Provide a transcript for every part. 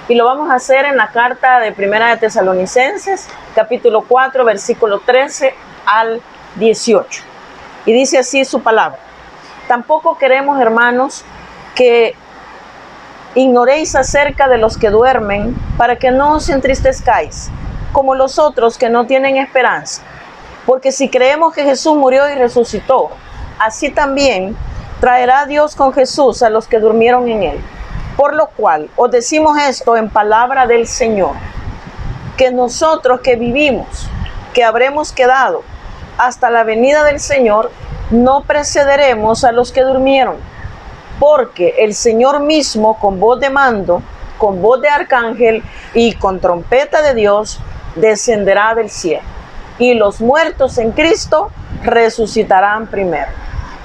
Y lo vamos a hacer en la carta de Primera de Tesalonicenses, capítulo 4, versículo 13 al 18. Y dice así su palabra: tampoco queremos, hermanos, que ignoréis acerca de los que duermen, para que no os entristezcáis, como los otros que no tienen esperanza. Porque si creemos que Jesús murió y resucitó, así también traerá Dios con Jesús a los que durmieron en él. Por lo cual os decimos esto en palabra del Señor, que nosotros que vivimos, que habremos quedado hasta la venida del Señor, no precederemos a los que durmieron. Porque el Señor mismo, con voz de mando, con voz de arcángel y con trompeta de Dios, descenderá del cielo. Y los muertos en Cristo resucitarán primero.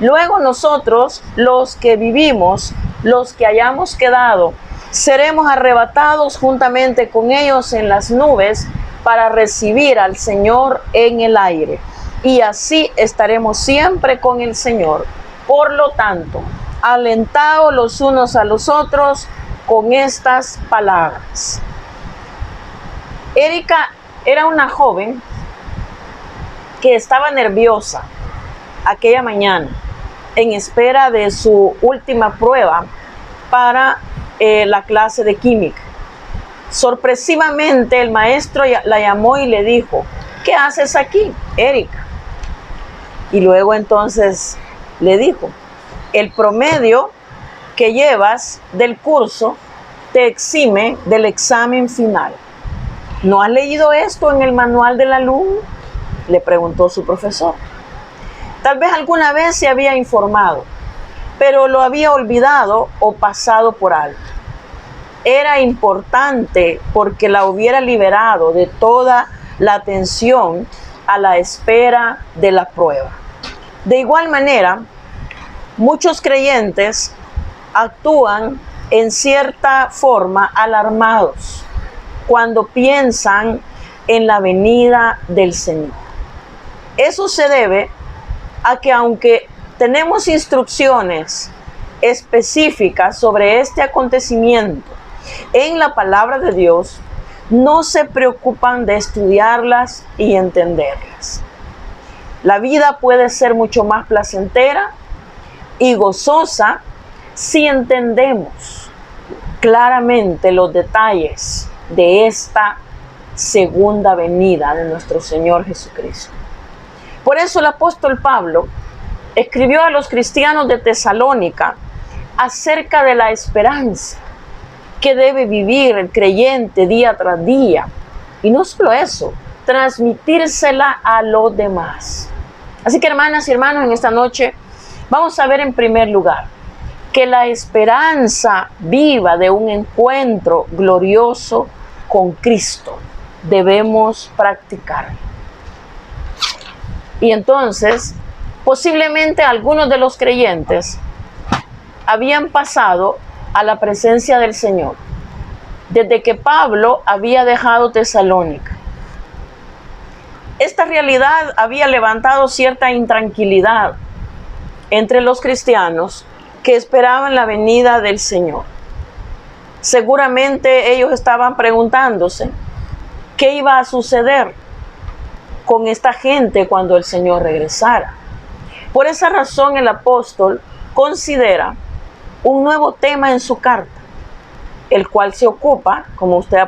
Luego nosotros, los que vivimos, los que hayamos quedado, seremos arrebatados juntamente con ellos en las nubes para recibir al Señor en el aire. Y así estaremos siempre con el Señor. Por lo tanto, alentaos los unos a los otros con estas palabras. Erika era una joven que estaba nerviosa aquella mañana en espera de su última prueba para la clase de química. Sorpresivamente el maestro la llamó y le dijo: ¿qué haces aquí, Erika? Y luego entonces le dijo: el promedio que llevas del curso te exime del examen final. ¿No has leído esto en el manual del alumno?, le preguntó su profesor. Tal vez alguna vez se había informado, pero lo había olvidado o pasado por alto. Era importante porque la hubiera liberado de toda la atención a la espera de la prueba. De igual manera, muchos creyentes actúan en cierta forma alarmados cuando piensan en la venida del Señor. Eso se debe a que, aunque tenemos instrucciones específicas sobre este acontecimiento en la palabra de Dios, no se preocupan de estudiarlas y entenderlas. La vida puede ser mucho más placentera y gozosa si entendemos claramente los detalles de esta segunda venida de nuestro Señor Jesucristo. Por eso el apóstol Pablo escribió a los cristianos de Tesalónica acerca de la esperanza que debe vivir el creyente día tras día. Y no solo eso, transmitírsela a los demás. Así que, hermanas y hermanos, en esta noche vamos a ver en primer lugar que la esperanza viva de un encuentro glorioso con Cristo debemos practicar. Y entonces, posiblemente algunos de los creyentes habían pasado a la presencia del Señor desde que Pablo había dejado Tesalónica. Esta realidad había levantado cierta intranquilidad entre los cristianos que esperaban la venida del Señor. Seguramente ellos estaban preguntándose qué iba a suceder con esta gente cuando el Señor regresara. Por esa razón el apóstol considera un nuevo tema en su carta, el cual se ocupa, como usted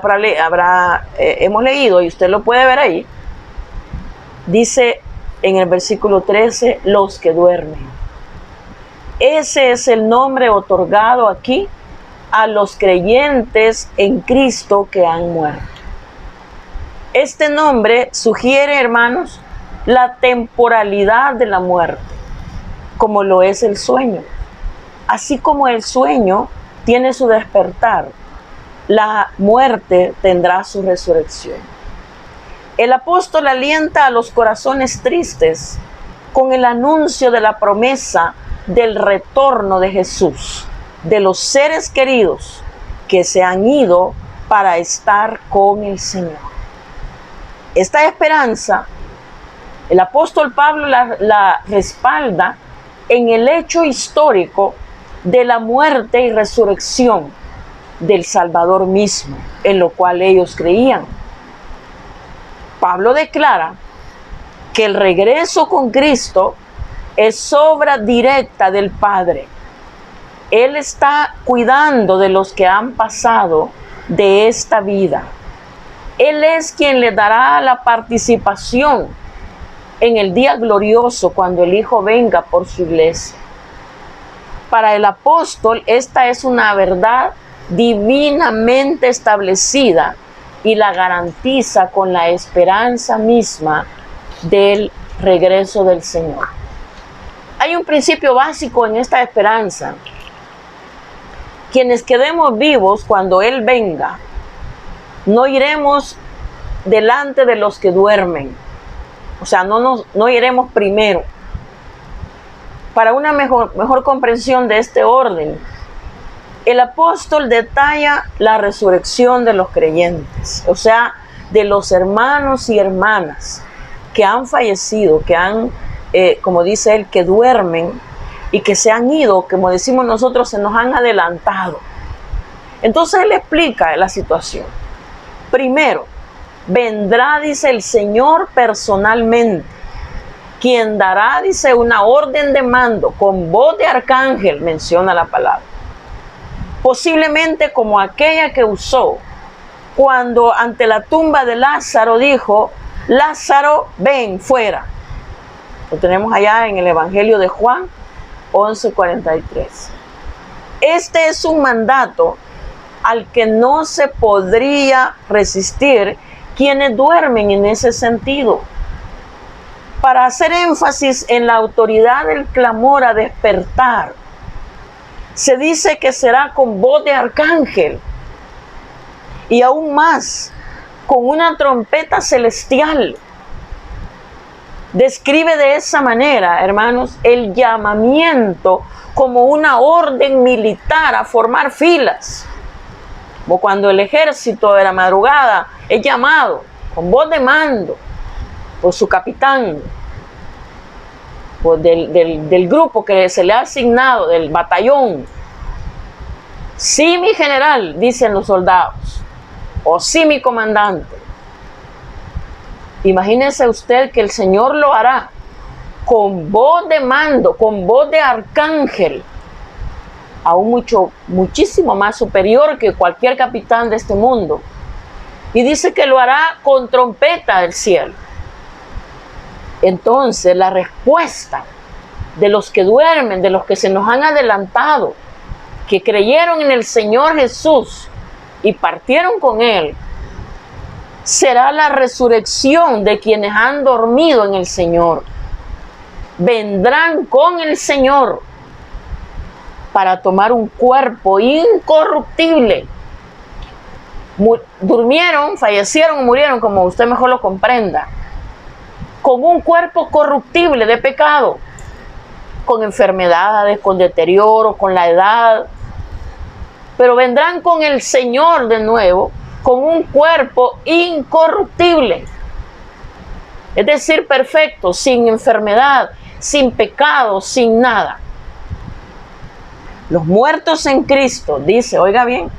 hemos leído y usted lo puede ver ahí, dice en el versículo 13, los que duermen. Ese es el nombre otorgado aquí a los creyentes en Cristo que han muerto. Este nombre sugiere, hermanos, la temporalidad de la muerte, como lo es el sueño. Así como el sueño tiene su despertar, la muerte tendrá su resurrección. El apóstol alienta a los corazones tristes con el anuncio de la promesa del retorno de Jesús, de los seres queridos que se han ido para estar con el Señor. Esta esperanza, el apóstol Pablo la respalda en el hecho histórico de la muerte y resurrección del Salvador mismo, en lo cual ellos creían. Pablo declara que el regreso con Cristo es obra directa del Padre. Él está cuidando de los que han pasado de esta vida. Él es quien le dará la participación en el día glorioso cuando el Hijo venga por su iglesia. Para el apóstol, esta es una verdad divinamente establecida y la garantiza con la esperanza misma del regreso del Señor. Hay un principio básico en esta esperanza. Quienes quedemos vivos cuando Él venga, no iremos delante de los que duermen. O sea, no iremos primero. Para una mejor comprensión de este orden, el apóstol detalla la resurrección de los creyentes, o sea, de los hermanos y hermanas que han fallecido, que han, como dice él, que duermen y que se han ido, como decimos nosotros, se nos han adelantado. Entonces él explica la situación. Primero, vendrá, dice el Señor personalmente, quien dará, dice, una orden de mando con voz de arcángel, menciona la palabra. Posiblemente como aquella que usó cuando ante la tumba de Lázaro dijo: Lázaro, ven fuera. Lo tenemos allá en el Evangelio de Juan 11:43. Este es un mandato al que no se podría resistir quienes duermen en ese sentido. Para hacer énfasis en la autoridad del clamor a despertar, se dice que será con voz de arcángel y aún más, con una trompeta celestial. Describe de esa manera, hermanos, el llamamiento como una orden militar a formar filas. Como cuando el ejército de la madrugada es llamado con voz de mando por su capitán, por del grupo que se le ha asignado, del batallón. Sí, mi general, dicen los soldados, o sí, mi comandante. Imagínese usted que el Señor lo hará con voz de mando, con voz de arcángel, aún muchísimo más superior que cualquier capitán de este mundo. Y dice que lo hará con trompeta del cielo. Entonces, la respuesta de los que duermen, de los que se nos han adelantado, que creyeron en el Señor Jesús y partieron con Él, será la resurrección de quienes han dormido en el Señor. Vendrán con el Señor para tomar un cuerpo incorruptible. Durmieron, fallecieron o murieron, como usted mejor lo comprenda, con un cuerpo corruptible de pecado, con enfermedades, con deterioro, con la edad. Pero vendrán con el Señor de nuevo, con un cuerpo incorruptible. Es decir, perfecto, sin enfermedad, sin pecado, sin nada. Los muertos en Cristo, dice, oiga bien,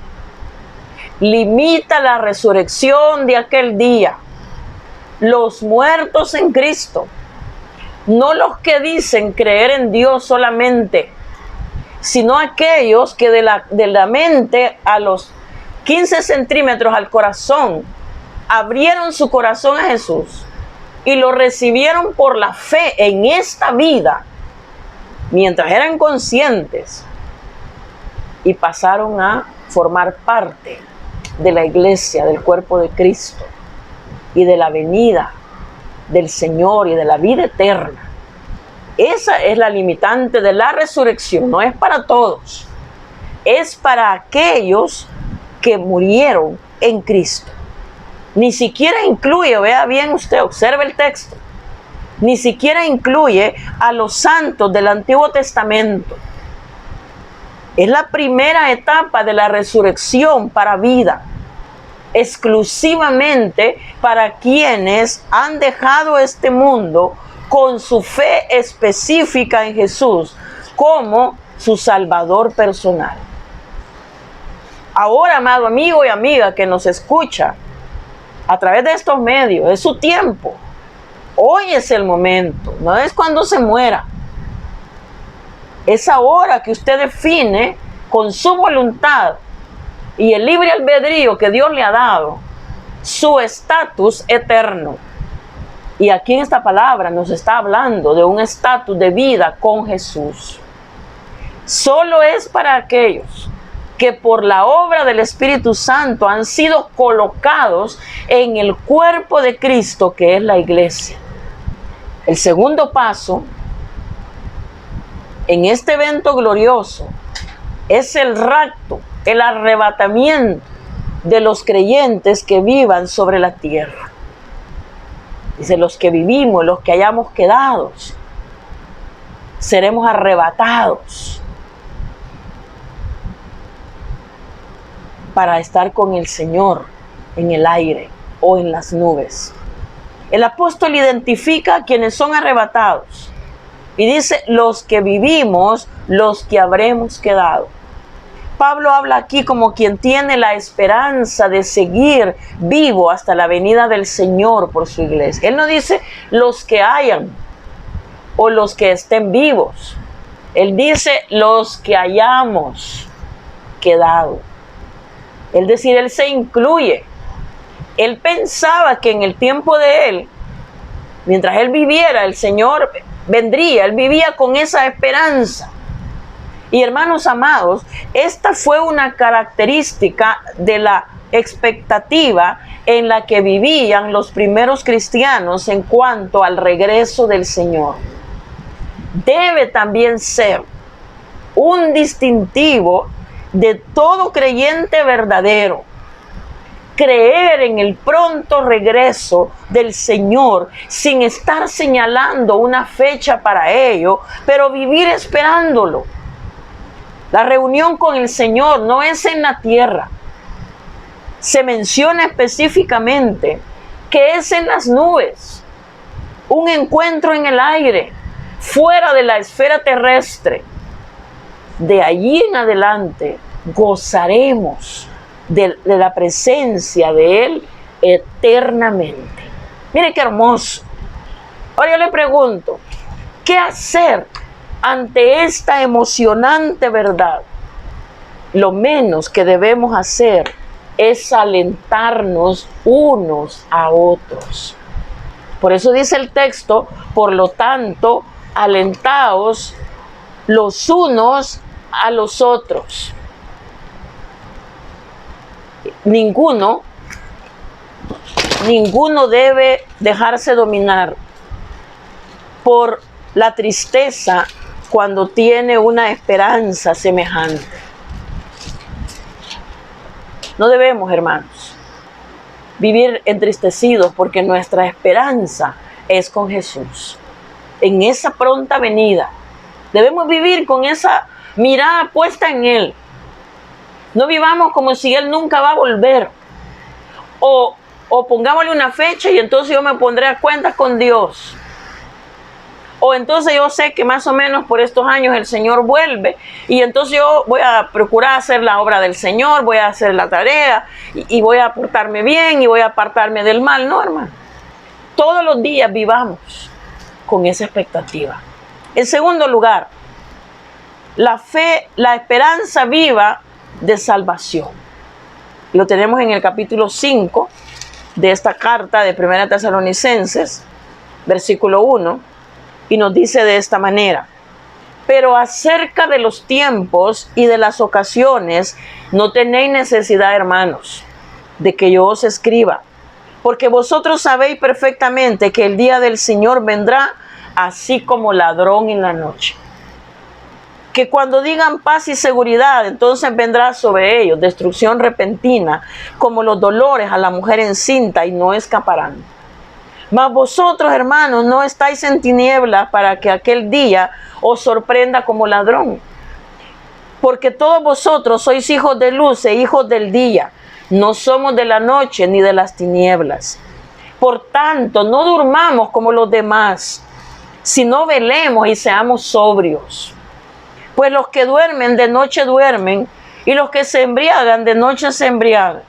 limita la resurrección de aquel día. Los muertos en Cristo, no los que dicen creer en Dios solamente, sino aquellos que de la mente a los 15 centímetros al corazón abrieron su corazón a Jesús y lo recibieron por la fe en esta vida, mientras eran conscientes, y pasaron a formar parte de la iglesia, del cuerpo de Cristo y de la venida del Señor y de la vida eterna. Esa es la limitante de la resurrección. No es para todos, es para aquellos que murieron en Cristo. Ni siquiera incluye, vea bien usted, observe el texto, ni siquiera incluye a los santos del Antiguo Testamento. Es la primera etapa de la resurrección para vida, exclusivamente para quienes han dejado este mundo con su fe específica en Jesús como su Salvador personal. Ahora, amado amigo y amiga que nos escucha a través de estos medios, es su tiempo. Hoy es el momento, no es cuando se muera. Es ahora que usted define con su voluntad y el libre albedrío que Dios le ha dado su estatus eterno. Y aquí en esta palabra nos está hablando de un estatus de vida con Jesús. Solo es para aquellos que por la obra del Espíritu Santo han sido colocados en el cuerpo de Cristo, que es la iglesia. El segundo paso en este evento glorioso es el rapto, el arrebatamiento de los creyentes que vivan sobre la tierra. Dice, los que vivimos, los que hayamos quedado, seremos arrebatados para estar con el Señor en el aire o en las nubes. El apóstol identifica a quienes son arrebatados y dice, los que vivimos, los que habremos quedado. Pablo habla aquí como quien tiene la esperanza de seguir vivo hasta la venida del Señor por su iglesia. Él no dice los que hayan o los que estén vivos. Él dice los que hayamos quedado. Es decir, él se incluye. Él pensaba que en el tiempo de él, mientras él viviera, el Señor vendría. Él vivía con esa esperanza. Y hermanos amados, esta fue una característica de la expectativa en la que vivían los primeros cristianos en cuanto al regreso del Señor. Debe también ser un distintivo de todo creyente verdadero. Creer en el pronto regreso del Señor sin estar señalando una fecha para ello, pero vivir esperándolo. La reunión con el Señor no es en la tierra. Se menciona específicamente que es en las nubes. Un encuentro en el aire, fuera de la esfera terrestre. De allí en adelante gozaremos de la presencia de Él eternamente. Mire qué hermoso. Ahora yo le pregunto, ¿qué hacer ante esta emocionante verdad? Lo menos que debemos hacer es alentarnos unos a otros. Por eso dice el texto, por lo tanto, alentaos los unos a los otros. Ninguno debe dejarse dominar por la tristeza cuando tiene una esperanza semejante. No debemos, hermanos, vivir entristecidos porque nuestra esperanza es con Jesús. En esa pronta venida, debemos vivir con esa mirada puesta en Él. No vivamos como si Él nunca va a volver. O pongámosle una fecha y entonces yo me pondré a cuentas con Dios. O entonces yo sé que más o menos por estos años el Señor vuelve y entonces yo voy a procurar hacer la obra del Señor, voy a hacer la tarea y voy a portarme bien y voy a apartarme del mal. No, hermano. Todos los días vivamos con esa expectativa. En segundo lugar, la fe, la esperanza viva de salvación. Lo tenemos en el capítulo 5 de esta carta de 1 Tesalonicenses, versículo 1. Y nos dice de esta manera: pero acerca de los tiempos y de las ocasiones no tenéis necesidad, hermanos, de que yo os escriba, porque vosotros sabéis perfectamente que el día del Señor vendrá así como ladrón en la noche. Que cuando digan paz y seguridad, entonces vendrá sobre ellos destrucción repentina, como los dolores a la mujer encinta, y no escaparán. Mas vosotros, hermanos, no estáis en tinieblas para que aquel día os sorprenda como ladrón. Porque todos vosotros sois hijos de luz e hijos del día. No somos de la noche ni de las tinieblas. Por tanto, no durmamos como los demás, sino velemos y seamos sobrios. Pues los que duermen de noche duermen, y los que se embriagan de noche se embriagan.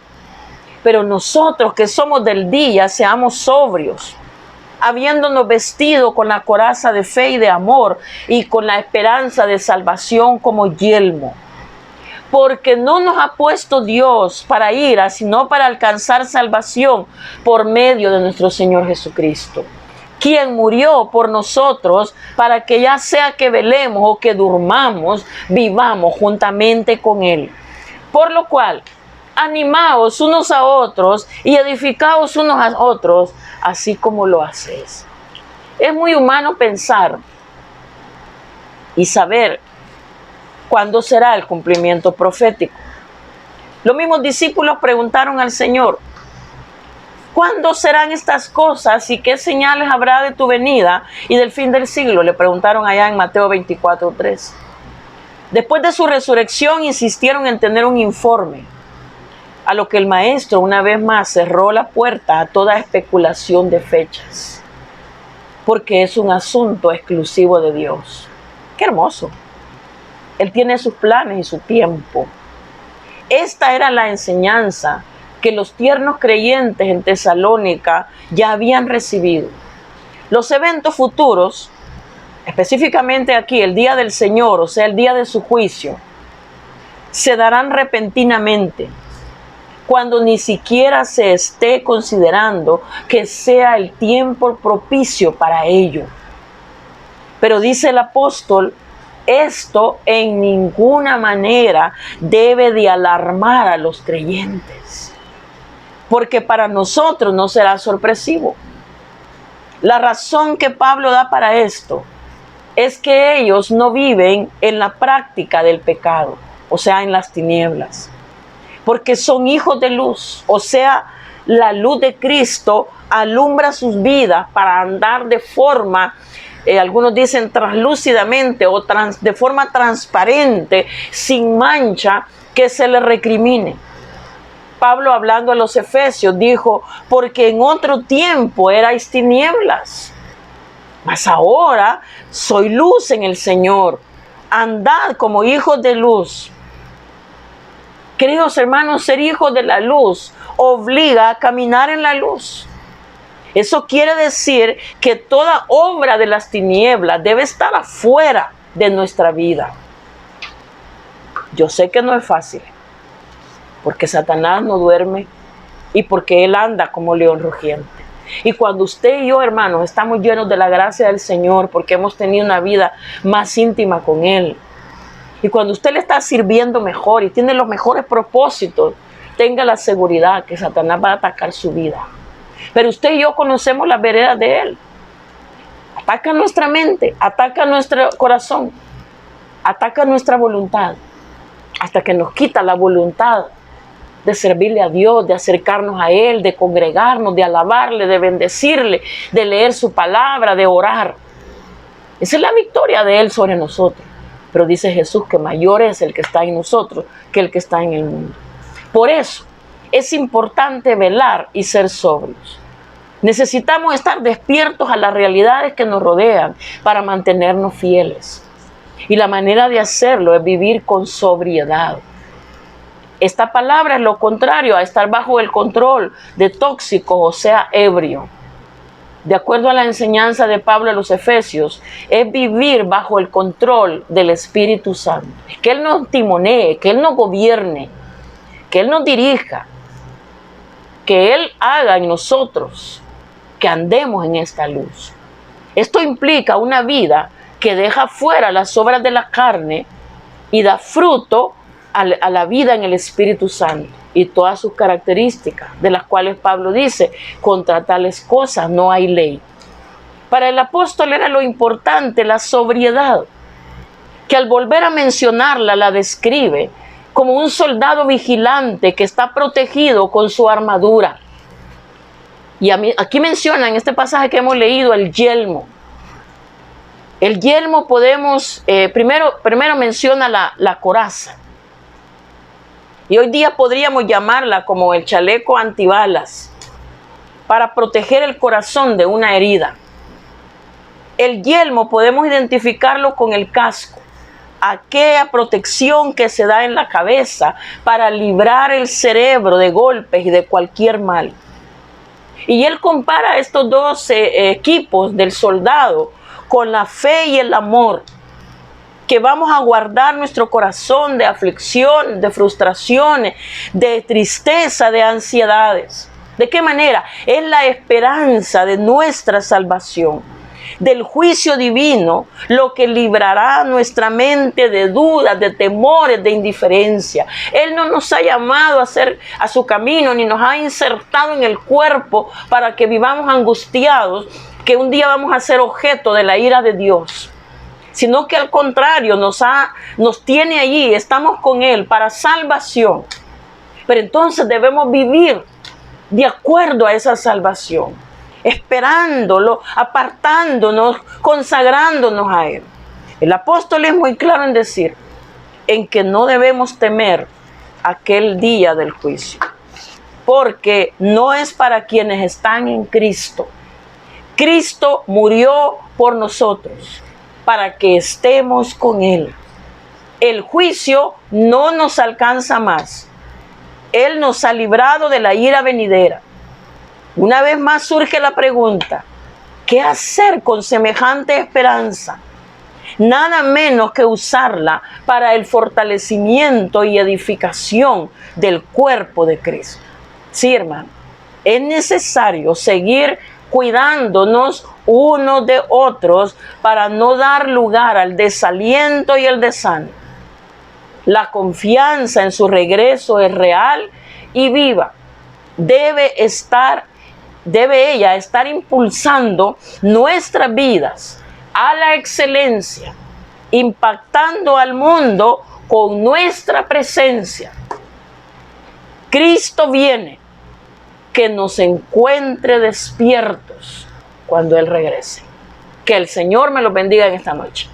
Pero nosotros que somos del día, seamos sobrios, habiéndonos vestido con la coraza de fe y de amor y con la esperanza de salvación como yelmo. Porque no nos ha puesto Dios para ira, sino para alcanzar salvación por medio de nuestro Señor Jesucristo, quien murió por nosotros para que ya sea que velemos o que durmamos, vivamos juntamente con Él. Por lo cual, animaos unos a otros y edificaos unos a otros, así como lo hacéis. Es muy humano pensar y saber cuándo será el cumplimiento profético. Los mismos discípulos preguntaron al Señor: ¿cuándo serán estas cosas y qué señales habrá de tu venida y del fin del siglo? Le preguntaron allá en Mateo 24:3. Después de su resurrección insistieron en tener un informe, a lo que el maestro una vez más cerró la puerta a toda especulación de fechas, porque es un asunto exclusivo de Dios. ¡Qué hermoso! Él tiene sus planes y su tiempo. Esta era la enseñanza que los tiernos creyentes en Tesalónica ya habían recibido. Los eventos futuros, específicamente aquí el día del Señor, o sea, el día de su juicio, se darán repentinamente, cuando ni siquiera se esté considerando que sea el tiempo propicio para ello. Pero dice el apóstol, esto en ninguna manera debe de alarmar a los creyentes, porque para nosotros no será sorpresivo. La razón que Pablo da para esto es que ellos no viven en la práctica del pecado, o sea, en las tinieblas, porque son hijos de luz, o sea, la luz de Cristo alumbra sus vidas para andar de forma, algunos dicen translúcidamente o de forma transparente, sin mancha que se le recrimine. Pablo, hablando a los Efesios, dijo: porque en otro tiempo erais tinieblas, mas ahora soy luz en el Señor. Andad como hijos de luz. Queridos hermanos, ser hijos de la luz obliga a caminar en la luz. Eso quiere decir que toda obra de las tinieblas debe estar afuera de nuestra vida. Yo sé que no es fácil, porque Satanás no duerme y porque él anda como león rugiente. Y cuando usted y yo, hermanos, estamos llenos de la gracia del Señor, porque hemos tenido una vida más íntima con Él, y cuando usted le está sirviendo mejor y tiene los mejores propósitos, tenga la seguridad que Satanás va a atacar su vida. Pero usted y yo conocemos las veredas de Él. Ataca nuestra mente, ataca nuestro corazón, ataca nuestra voluntad, hasta que nos quita la voluntad de servirle a Dios, de acercarnos a Él, de congregarnos, de alabarle, de bendecirle, de leer su palabra, de orar. Esa es la victoria de Él sobre nosotros. Pero dice Jesús que mayor es el que está en nosotros que el que está en el mundo. Por eso es importante velar y ser sobrios. Necesitamos estar despiertos a las realidades que nos rodean para mantenernos fieles. Y la manera de hacerlo es vivir con sobriedad. Esta palabra es lo contrario a estar bajo el control de tóxicos, o sea, ebrio. De acuerdo a la enseñanza de Pablo a los Efesios, es vivir bajo el control del Espíritu Santo. Es que Él nos timonee, que Él nos gobierne, que Él nos dirija, que Él haga en nosotros que andemos en esta luz. Esto implica una vida que deja fuera las obras de la carne y da fruto a la vida en el Espíritu Santo y todas sus características, de las cuales Pablo dice: contra tales cosas no hay ley. Para el apóstol era lo importante la sobriedad, que al volver a mencionarla la describe como un soldado vigilante que está protegido con su armadura. Y aquí menciona en este pasaje que hemos leído el yelmo. El yelmo podemos, primero menciona la coraza. Y hoy día podríamos llamarla como el chaleco antibalas, para proteger el corazón de una herida. El yelmo podemos identificarlo con el casco, aquella protección que se da en la cabeza para librar el cerebro de golpes y de cualquier mal. Y él compara estos dos equipos del soldado con la fe y el amor, que vamos a guardar nuestro corazón de aflicción, de frustraciones, de tristeza, de ansiedades. ¿De qué manera? Es la esperanza de nuestra salvación, del juicio divino, lo que librará nuestra mente de dudas, de temores, de indiferencia. Él no nos ha llamado a hacer a su camino, ni nos ha insertado en el cuerpo para que vivamos angustiados, que un día vamos a ser objeto de la ira de Dios, sino que al contrario nos tiene allí, estamos con Él para salvación. Pero entonces debemos vivir de acuerdo a esa salvación, esperándolo, apartándonos, consagrándonos a Él. El apóstol es muy claro en decir en que no debemos temer aquel día del juicio, porque no es para quienes están en Cristo. Cristo murió por nosotros, para que estemos con Él. El juicio no nos alcanza más. Él nos ha librado de la ira venidera. Una vez más surge la pregunta: ¿qué hacer con semejante esperanza? Nada menos que usarla para el fortalecimiento y edificación del cuerpo de Cristo. Sí, hermano, es necesario seguir cuidándonos unos de otros para no dar lugar al desaliento y el desánimo. La confianza en su regreso es real y viva. Debe ella estar impulsando nuestras vidas a la excelencia, impactando al mundo con nuestra presencia. Cristo viene, que nos encuentre despiertos cuando Él regrese. Que el Señor me los bendiga en esta noche.